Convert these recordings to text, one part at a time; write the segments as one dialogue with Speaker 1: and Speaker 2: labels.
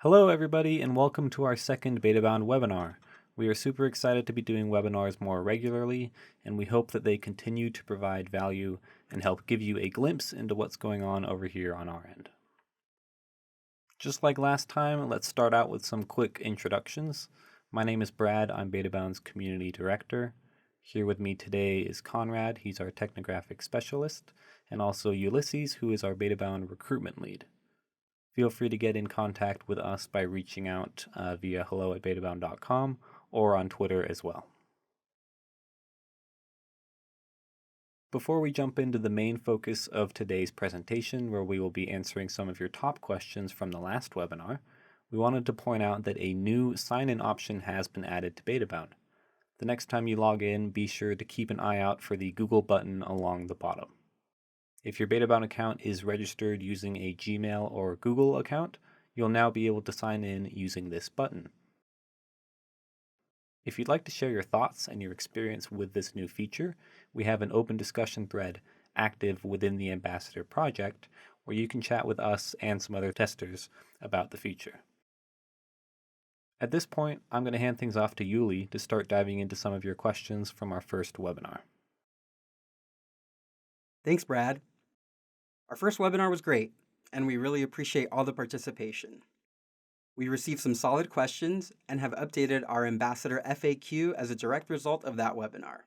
Speaker 1: Hello, everybody, and welcome to our second Betabound webinar. We are super excited to be doing webinars more regularly, and we hope that they continue to provide value and help give you a glimpse into what's going on over here on our end. Just like last time, let's start out with some quick introductions. My name is Brad. I'm Betabound's Community Director. Here with me today is Conrad. He's our Technographic Specialist, and also Ulysses, who is our Betabound Recruitment Lead. Feel free to get in contact with us by reaching out via hello@betabound.com or on Twitter as well. Before we jump into the main focus of today's presentation, where we will be answering some of your top questions from the last webinar, we wanted to point out that a new sign-in option has been added to Betabound. The next time you log in, be sure to keep an eye out for the Google button along the bottom. If your Betabound account is registered using a Gmail or Google account, you'll now be able to sign in using this button. If you'd like to share your thoughts and your experience with this new feature, we have an open discussion thread active within the Ambassador project where you can chat with us and some other testers about the feature. At this point, I'm going to hand things off to Yuli to start diving into some of your questions from our first webinar.
Speaker 2: Thanks, Brad. Our first webinar was great, and we really appreciate all the participation. We received some solid questions and have updated our Ambassador FAQ as a direct result of that webinar.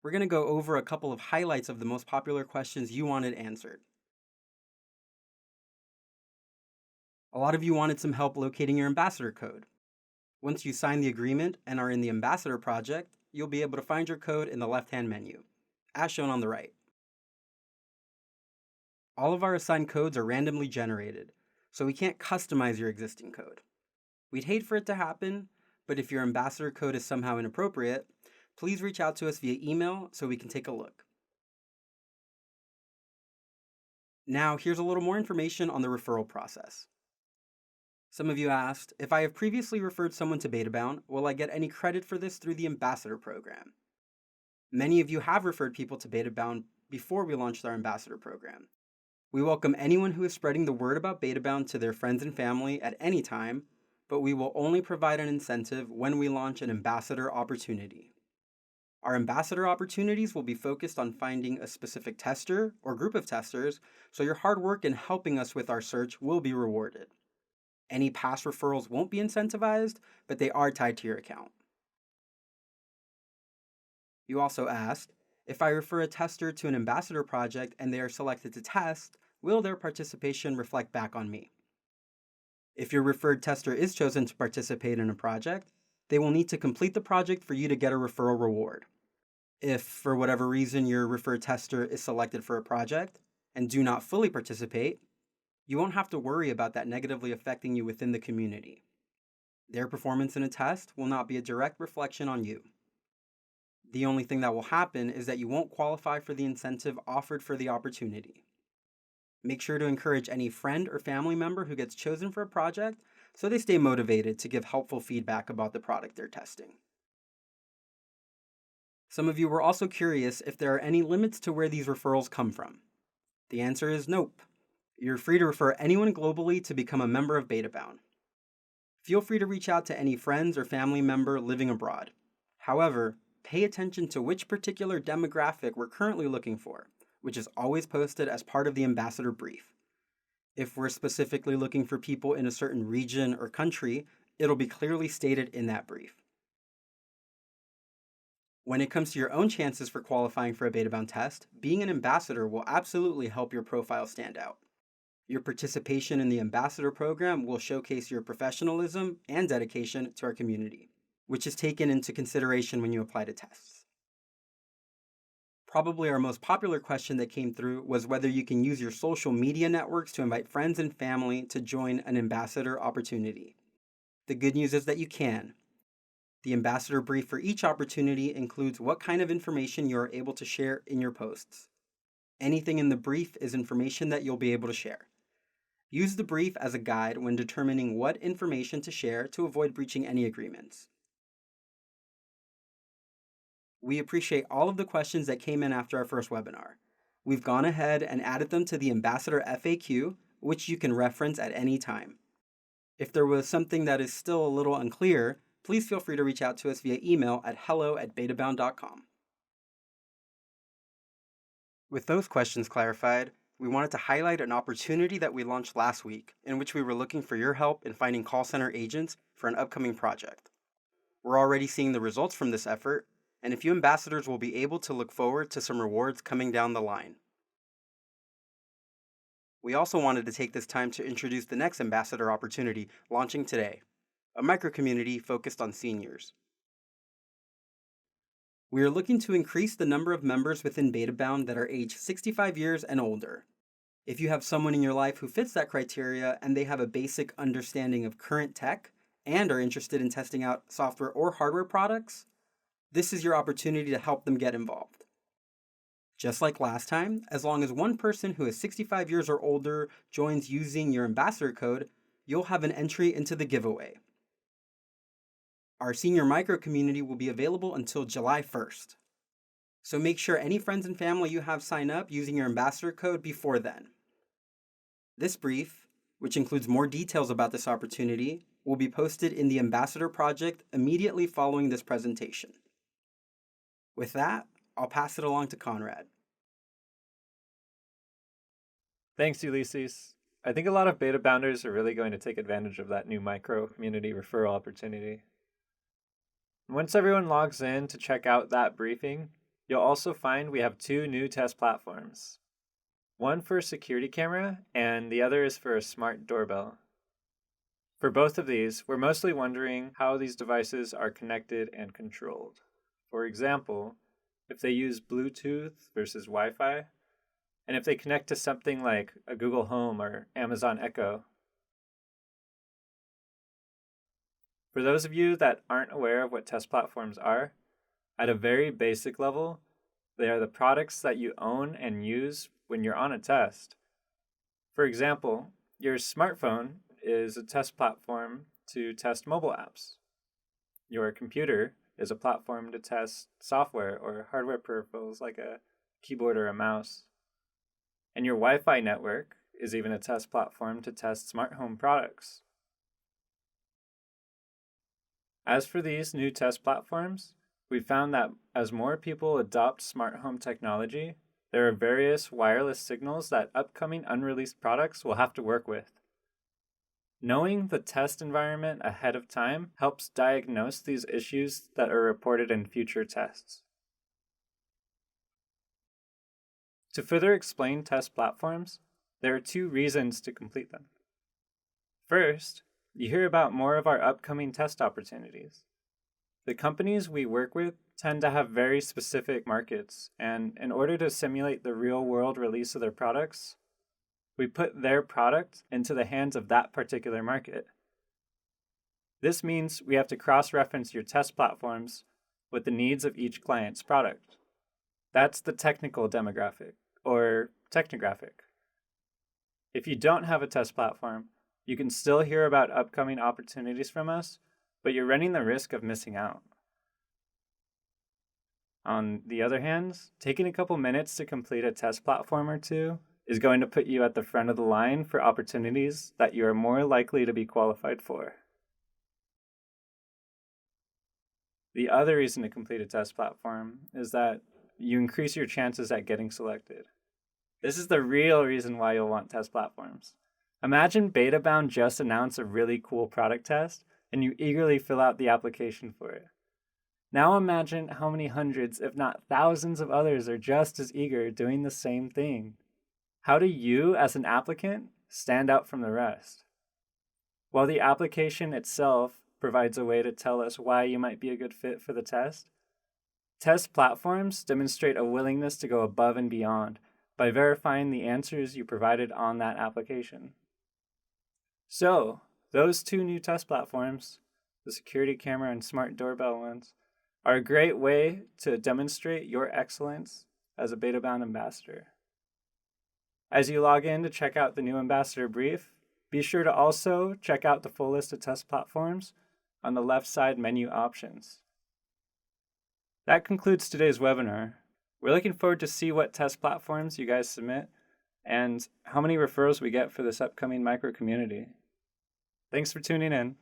Speaker 2: We're going to go over a couple of highlights of the most popular questions you wanted answered. A lot of you wanted some help locating your Ambassador code. Once you sign the agreement and are in the Ambassador project, you'll be able to find your code in the left-hand menu, as shown on the right. All of our assigned codes are randomly generated, so we can't customize your existing code. We'd hate for it to happen, but if your Ambassador code is somehow inappropriate, please reach out to us via email so we can take a look. Now, here's a little more information on the referral process. Some of you asked, if I have previously referred someone to Betabound, will I get any credit for this through the Ambassador program? Many of you have referred people to Betabound before we launched our Ambassador program. We welcome anyone who is spreading the word about Betabound to their friends and family at any time, but we will only provide an incentive when we launch an Ambassador opportunity. Our Ambassador opportunities will be focused on finding a specific tester or group of testers, so your hard work in helping us with our search will be rewarded. Any past referrals won't be incentivized, but they are tied to your account. You also asked, if I refer a tester to an Ambassador project and they are selected to test, will their participation reflect back on me? If your referred tester is chosen to participate in a project, they will need to complete the project for you to get a referral reward. If, for whatever reason, your referred tester is selected for a project and do not fully participate, you won't have to worry about that negatively affecting you within the community. Their performance in a test will not be a direct reflection on you. The only thing that will happen is that you won't qualify for the incentive offered for the opportunity. Make sure to encourage any friend or family member who gets chosen for a project so they stay motivated to give helpful feedback about the product they're testing. Some of you were also curious if there are any limits to where these referrals come from. The answer is nope. You're free to refer anyone globally to become a member of Betabound. Feel free to reach out to any friends or family member living abroad. However, pay attention to which particular demographic we're currently looking for, which is always posted as part of the Ambassador brief. If we're specifically looking for people in a certain region or country, it'll be clearly stated in that brief. When it comes to your own chances for qualifying for a Betabound test, being an ambassador will absolutely help your profile stand out. Your participation in the Ambassador program will showcase your professionalism and dedication to our community, which is taken into consideration when you apply to tests. Probably our most popular question that came through was whether you can use your social media networks to invite friends and family to join an Ambassador opportunity. The good news is that you can. The Ambassador brief for each opportunity includes what kind of information you are able to share in your posts. Anything in the brief is information that you'll be able to share. Use the brief as a guide when determining what information to share to avoid breaching any agreements. We appreciate all of the questions that came in after our first webinar. We've gone ahead and added them to the Ambassador FAQ, which you can reference at any time. If there was something that is still a little unclear, please feel free to reach out to us via email at hello@betabound.com. With those questions clarified, we wanted to highlight an opportunity that we launched last week in which we were looking for your help in finding call center agents for an upcoming project. We're already seeing the results from this effort, and a few ambassadors will be able to look forward to some rewards coming down the line. We also wanted to take this time to introduce the next ambassador opportunity launching today, a micro-community focused on seniors. We are looking to increase the number of members within Betabound that are aged 65 years and older. If you have someone in your life who fits that criteria and they have a basic understanding of current tech and are interested in testing out software or hardware products, this is your opportunity to help them get involved. Just like last time, as long as one person who is 65 years or older joins using your ambassador code, you'll have an entry into the giveaway. Our senior micro community will be available until July 1st. So make sure any friends and family you have sign up using your ambassador code before then. This brief, which includes more details about this opportunity, will be posted in the Ambassador project immediately following this presentation. With that, I'll pass it along to Conrad.
Speaker 3: Thanks, Ulysses. I think a lot of beta bounders are really going to take advantage of that new micro community referral opportunity. Once everyone logs in to check out that briefing, you'll also find we have two new test platforms. One for a security camera, and the other is for a smart doorbell. For both of these, we're mostly wondering how these devices are connected and controlled. For example, if they use Bluetooth versus Wi-Fi, and if they connect to something like a Google Home or Amazon Echo. For those of you that aren't aware of what test platforms are, at a very basic level, they are the products that you own and use when you're on a test. For example, your smartphone is a test platform to test mobile apps. Your computer is a platform to test software or hardware peripherals like a keyboard or a mouse. And your Wi-Fi network is even a test platform to test smart home products. As for these new test platforms, we found that as more people adopt smart home technology, there are various wireless signals that upcoming unreleased products will have to work with. Knowing the test environment ahead of time helps diagnose these issues that are reported in future tests. To further explain test platforms, there are two reasons to complete them. First, you hear about more of our upcoming test opportunities. The companies we work with tend to have very specific markets, and in order to simulate the real-world release of their products, we put their product into the hands of that particular market. This means we have to cross-reference your test platforms with the needs of each client's product. That's the technical demographic, or technographic. If you don't have a test platform, you can still hear about upcoming opportunities from us, but you're running the risk of missing out. On the other hand, taking a couple minutes to complete a test platform or two is going to put you at the front of the line for opportunities that you are more likely to be qualified for. The other reason to complete a test platform is that you increase your chances at getting selected. This is the real reason why you'll want test platforms. Imagine Betabound just announced a really cool product test, and you eagerly fill out the application for it. Now imagine how many hundreds, if not thousands of others are just as eager doing the same thing. How do you, as an applicant, stand out from the rest? While the application itself provides a way to tell us why you might be a good fit for the test, test platforms demonstrate a willingness to go above and beyond by verifying the answers you provided on that application. So, those two new test platforms, the security camera and smart doorbell ones, are a great way to demonstrate your excellence as a Betabound ambassador. As you log in to check out the new ambassador brief, be sure to also check out the full list of test platforms on the left side menu options. That concludes today's webinar. We're looking forward to see what test platforms you guys submit and how many referrals we get for this upcoming micro community. Thanks for tuning in.